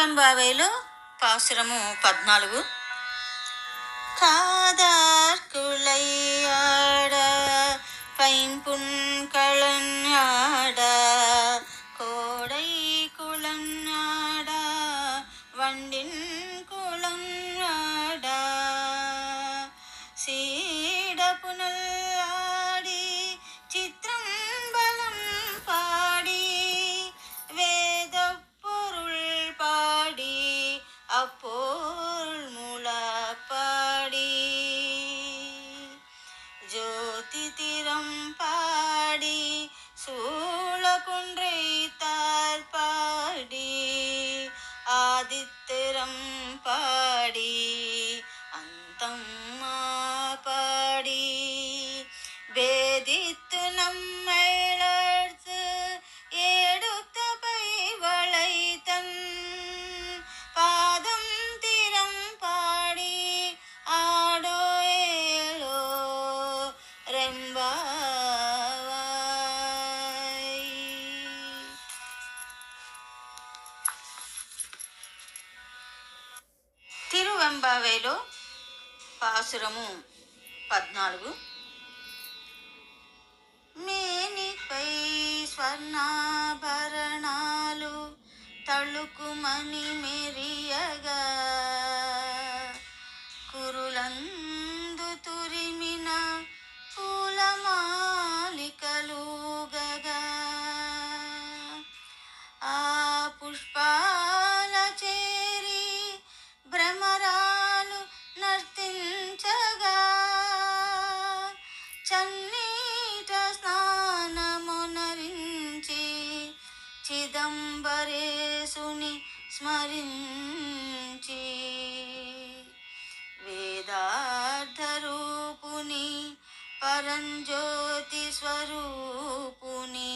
తిరువెంబావైలో పాసురము 14. காதார் குளையாட பைம்புன் களஞாட கோடை குளஞாட வண்டின் குளஞாட சீட புனல் ஆடி சித்திரம் பலம் பாடி வேத பொருள் பாடி அப்போல் முளப்பாடி ஜோதி திறம் பாடி சூழகுன்றை தார் பாடி ஆதித்திரம் பாடி அந்தம்மா பாடி வேதித்து நம்மளர்த்து எடுத்த பைவளை தன் பாதம் திறம் பாடி ஆடோ ஏலோ ரெம்பாவாய். తిరువెంబావైలో పాసురము 14. మేనిపై స్వర్ణాభరణాలు తళుకుమని మెరియగా కురులందు తురిమిన పూలమాలికలుగగా ఆ పుష్పాల చేరి భ్రమరాలు నర్తించగా చన్నీట స్నానమునరించి చిదంబరేశుని స్మరించి వేదార్థరూపుని పరంజ్యోతి స్వరూపుని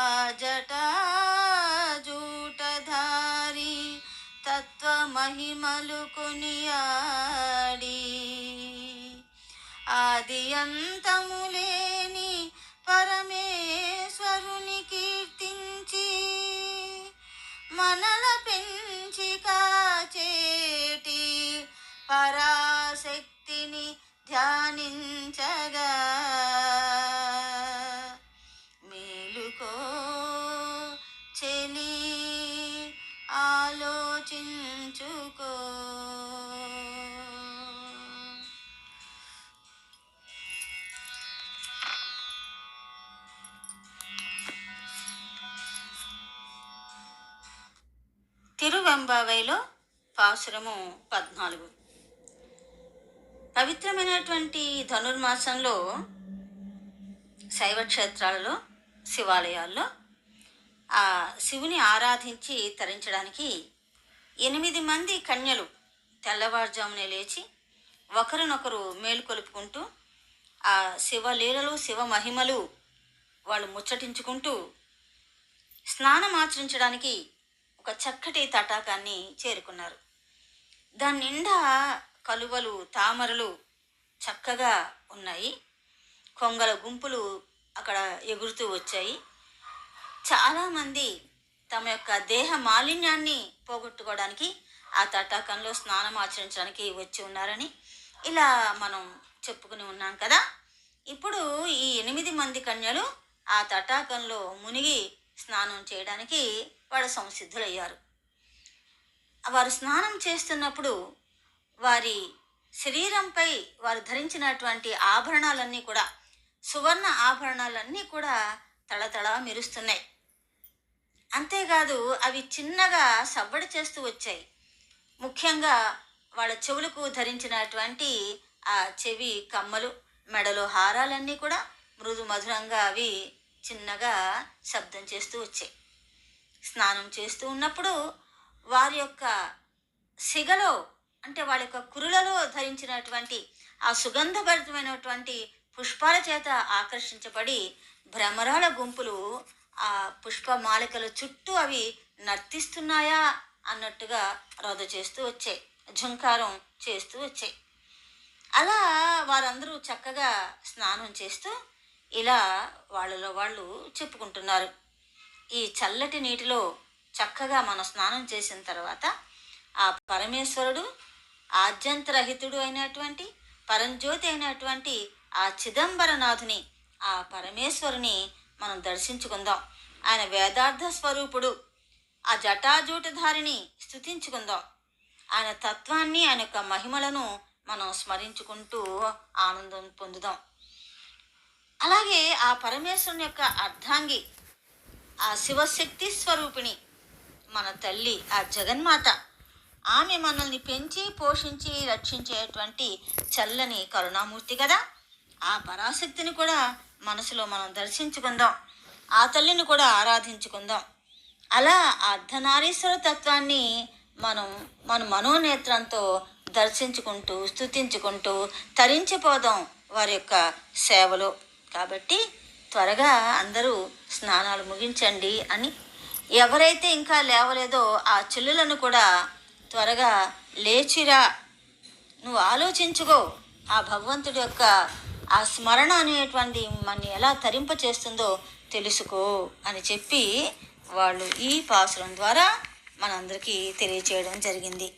ఆ జటాజూటధారి తత్వమహిమలు కొనియాడి ఆది అంతములేని పరమేశ్వరుని కీర్తించి మనల పెంచి కాచేటి పరాశక్తిని ధ్యానించగా మేలుకో చెలి ఆలోచించుకో. తిరువెంబావైలో పాసురము 14. పవిత్రమైనటువంటి ధనుర్మాసంలో శైవ క్షేత్రాలలో శివాలయాల్లో ఆ శివుని ఆరాధించి తరించడానికి 8 మంది కన్యలు తెల్లవారుజామునే లేచి ఒకరినొకరు మేలుకొలుపుకుంటూ ఆ శివలీలలు శివ మహిమలు వాళ్ళు ముచ్చటించుకుంటూ స్నానం ఆచరించడానికి ఒక చక్కటి తటాకాన్ని చేరుకున్నారు. దాని నిండా కలువలు తామరలు చక్కగా ఉన్నాయి. కొంగల గుంపులు అక్కడ ఎగురుతూ వచ్చాయి. చాలామంది తమ యొక్క దేహ మాలిన్యాన్ని పోగొట్టుకోవడానికి ఆ తటాకంలో స్నానం ఆచరించడానికి వచ్చి ఉన్నారని ఇలా మనం చెప్పుకుని ఉన్నాం కదా. ఇప్పుడు ఈ 8 మంది కన్యలు ఆ తటాకంలో మునిగి స్నానం చేయడానికి వాడు సంసిద్ధులయ్యారు. వారు స్నానం చేస్తున్నప్పుడు వారి శరీరంపై వారు ధరించినటువంటి ఆభరణాలన్నీ కూడా సువర్ణ ఆభరణాలన్నీ కూడా తళతళ మెరుస్తున్నాయి. అంతేకాదు అవి చిన్నగా సవ్వడి చేస్తూ వచ్చాయి. ముఖ్యంగా వాళ్ళ చెవులకు ధరించినటువంటి ఆ చెవి కమ్మలు మెడలో హారాలన్నీ కూడా మృదు మధురంగా అవి చిన్నగా శబ్దం చేస్తూ వచ్చాయి. స్నానం చేస్తూ ఉన్నప్పుడు వారి యొక్క సిగలో అంటే వాళ్ళ యొక్క కురులలో ధరించినటువంటి ఆ సుగంధభరితమైనటువంటి పుష్పాల చేత ఆకర్షించబడి భ్రమరాల గుంపులు ఆ పుష్పమాలికల చుట్టూ అవి నర్తిస్తున్నాయా అన్నట్టుగా రోద చేస్తూ వచ్చాయి, ఝుంకారం చేస్తూ వచ్చాయి. అలా వారందరూ చక్కగా స్నానం చేస్తూ ఇలా వాళ్ళలో వాళ్ళు చెప్పుకుంటున్నారు. ఈ చల్లటి నీటిలో చక్కగా మనం స్నానం చేసిన తర్వాత ఆ పరమేశ్వరుడు ఆద్యంతరహితుడు అయినటువంటి పరంజ్యోతి అయినటువంటి ఆ చిదంబరనాథుని, ఆ పరమేశ్వరుని మనం దర్శించుకుందాం. ఆయన వేదార్థ స్వరూపుడు, ఆ జటాజూటధారిని స్తుతించుకుందాం. ఆయన తత్వాన్ని, ఆయన యొక్క మహిమలను మనం స్మరించుకుంటూ ఆనందం పొందుదాం. అలాగే ఆ పరమేశ్వరుని యొక్క అర్ధాంగి, ఆ శివశక్తి స్వరూపిణి మన తల్లి, ఆ జగన్మాత. ఆమె మనల్ని పెంచి పోషించి రక్షించేటువంటి చల్లని కరుణామూర్తి కదా. ఆ పరాశక్తిని కూడా మనసులో మనం దర్శించుకుందాం, ఆ తల్లిని కూడా ఆరాధించుకుందాం. అలా అర్ధనారీశ్వర తత్వాన్ని మన మనోనేత్రంతో దర్శించుకుంటూ స్తుతించుకుంటూ తరించిపోదాం వారి యొక్క సేవలో. కాబట్టి త్వరగా అందరూ స్నానాలు ముగించండి అని, ఎవరైతే ఇంకా లేవలేదో ఆ చెల్లులను కూడా త్వరగా లేచిరా, నువ్వు ఆలోచించుకో, ఆ భగవంతుడి యొక్క ఆ స్మరణ అనేటువంటి మనని ఎలా తరింప చేస్తుందో తెలుసుకో అని చెప్పి వాళ్ళు ఈ పాసురం ద్వారా మనందరికీ తెలియచేయడం జరిగింది.